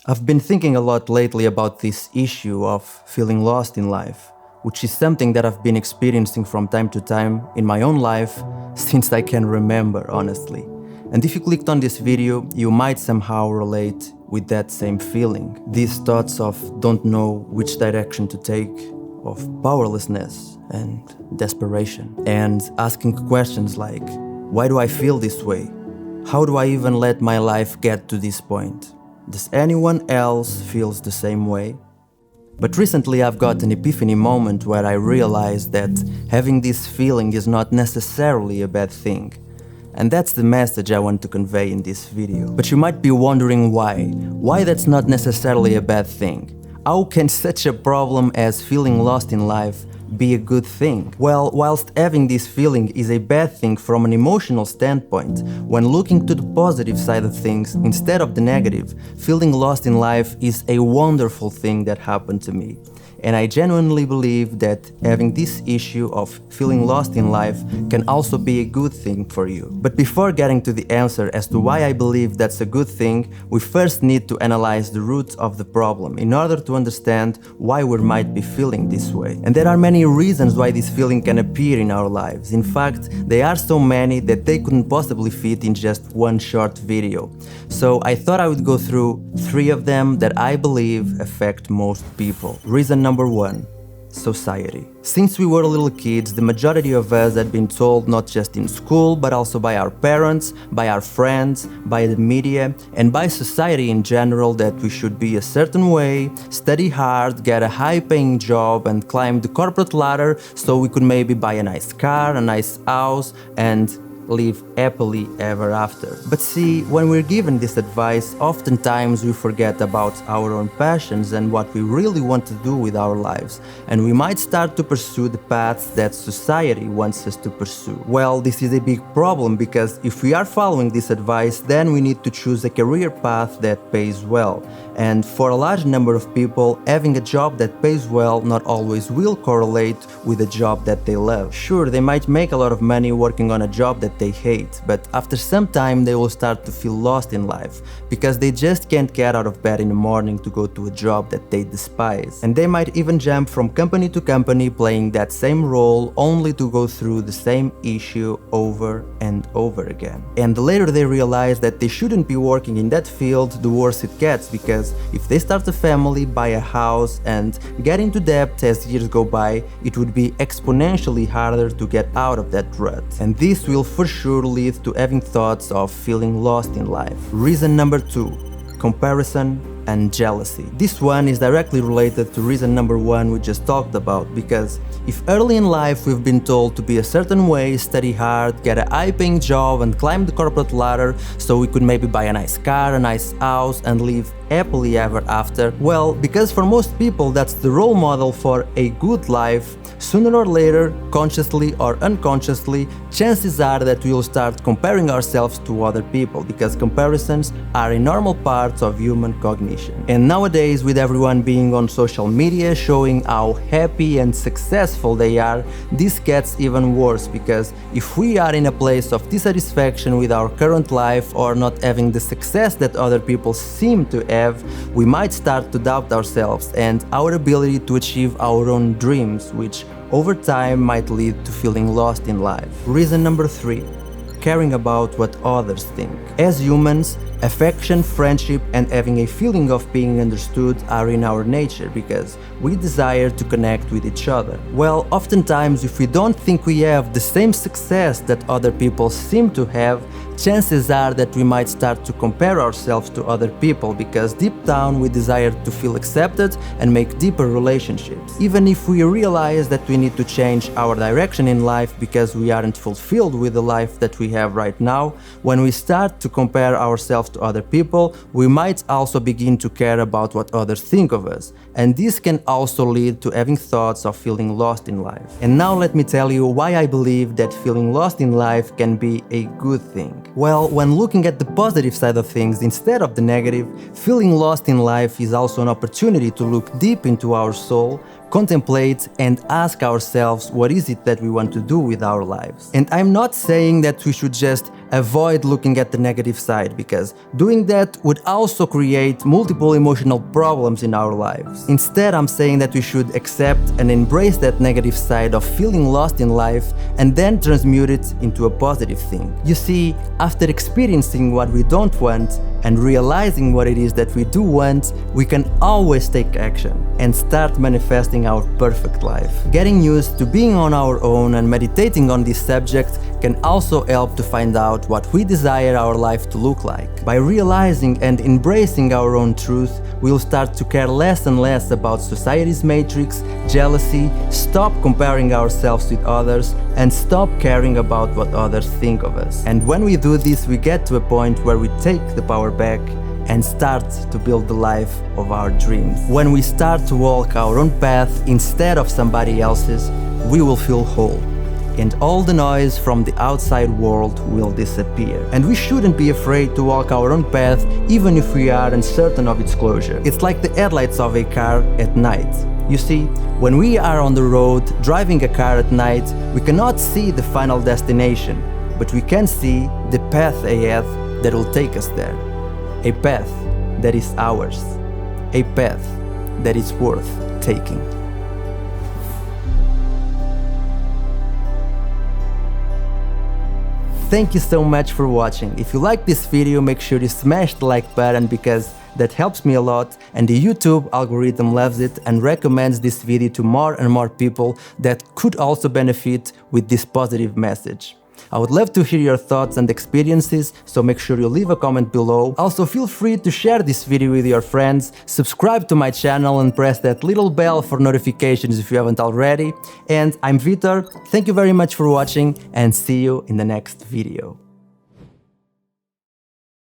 I've been thinking a lot lately about this issue of feeling lost in life, which is something that I've been experiencing from time to time in my own life since I can remember, honestly. And if you clicked on this video, you might somehow relate with that same feeling. These thoughts of don't know which direction to take, of powerlessness and desperation, and asking questions like, why do I feel this way? How do I even let my life get to this point? Does anyone else feels the same way? But recently I've got an epiphany moment where I realized that having this feeling is not necessarily a bad thing. And that's the message I want to convey in this video. But you might be wondering why. Why that's not necessarily a bad thing? How can such a problem as feeling lost in life be a good thing? Well, whilst having this feeling is a bad thing from an emotional standpoint, when looking to the positive side of things instead of the negative, feeling lost in life is a wonderful thing that happened to me. And I genuinely believe that having this issue of feeling lost in life can also be a good thing for you. But before getting to the answer as to why I believe that's a good thing, we first need to analyze the roots of the problem in order to understand why we might be feeling this way. And there are many reasons why this feeling can appear in our lives. In fact, there are so many that they couldn't possibly fit in just one short video. So I thought I would go through 3 of them that I believe affect most people. Reason number 1. Society. Since we were little kids, the majority of us had been told not just in school, but also by our parents, by our friends, by the media, and by society in general that we should be a certain way, study hard, get a high-paying job, and climb the corporate ladder so we could maybe buy a nice car, a nice house, and live happily ever after. But see, when we're given this advice, oftentimes we forget about our own passions and what we really want to do with our lives, and we might start to pursue the paths that society wants us to pursue. Well, this is a big problem because if we are following this advice, then we need to choose a career path that pays well. And for a large number of people, having a job that pays well not always will correlate with a job that they love. Sure, they might make a lot of money working on a job that they hate, but after some time they will start to feel lost in life because they just can't get out of bed in the morning to go to a job that they despise. And they might even jump from company to company playing that same role only to go through the same issue over and over again. And the later they realize that they shouldn't be working in that field, the worse it gets, because if they start a family, buy a house, and get into debt as years go by, it would be exponentially harder to get out of that rut. And this will for sure lead to having thoughts of feeling lost in life. Reason number 2. Comparison and jealousy. This one is directly related to reason number 1 we just talked about, because if early in life we've been told to be a certain way, study hard, get a high-paying job, and climb the corporate ladder so we could maybe buy a nice car, a nice house, and live happily ever after, well, because for most people that's the role model for a good life, sooner or later, consciously or unconsciously, chances are that we will start comparing ourselves to other people, because comparisons are a normal part of human cognition. And nowadays, with everyone being on social media showing how happy and successful they are, this gets even worse, because if we are in a place of dissatisfaction with our current life or not having the success that other people seem to have, we might start to doubt ourselves and our ability to achieve our own dreams, which over time might lead to feeling lost in life. Reason number 3. Caring about what others think. As humans, affection, friendship, and having a feeling of being understood are in our nature because we desire to connect with each other. Well, oftentimes if we don't think we have the same success that other people seem to have, chances are that we might start to compare ourselves to other people because deep down we desire to feel accepted and make deeper relationships. Even if we realize that we need to change our direction in life because we aren't fulfilled with the life that we have right now, when we start to compare ourselves to other people, we might also begin to care about what others think of us. And this can also lead to having thoughts of feeling lost in life. And now let me tell you why I believe that feeling lost in life can be a good thing. Well, when looking at the positive side of things instead of the negative, feeling lost in life is also an opportunity to look deep into our soul, contemplate and ask ourselves what is it that we want to do with our lives. And I'm not saying that we should just avoid looking at the negative side, because doing that would also create multiple emotional problems in our lives. Instead, I'm saying that we should accept and embrace that negative side of feeling lost in life and then transmute it into a positive thing. You see, after experiencing what we don't want and realizing what it is that we do want, we can always take action and start manifesting our perfect life. Getting used to being on our own and meditating on this subject can also help to find out what we desire our life to look like. By realizing and embracing our own truth, we'll start to care less and less about society's matrix, jealousy, stop comparing ourselves with others, and stop caring about what others think of us. And when we do this, we get to a point where we take the power back and start to build the life of our dreams. When we start to walk our own path instead of somebody else's, we will feel whole, and all the noise from the outside world will disappear. And we shouldn't be afraid to walk our own path, even if we are uncertain of its closure. It's like the headlights of a car at night. You see, when we are on the road driving a car at night, we cannot see the final destination, but we can see the path ahead that will take us there. A path that is ours. A path that is worth taking. Thank you so much for watching. If you like this video, make sure you smash the like button, because that helps me a lot, and the YouTube algorithm loves it and recommends this video to more and more people that could also benefit with this positive message. I would love to hear your thoughts and experiences, so make sure you leave a comment below. Also, feel free to share this video with your friends, subscribe to my channel and press that little bell for notifications if you haven't already. And I'm Vitor, thank you very much for watching, and see you in the next video.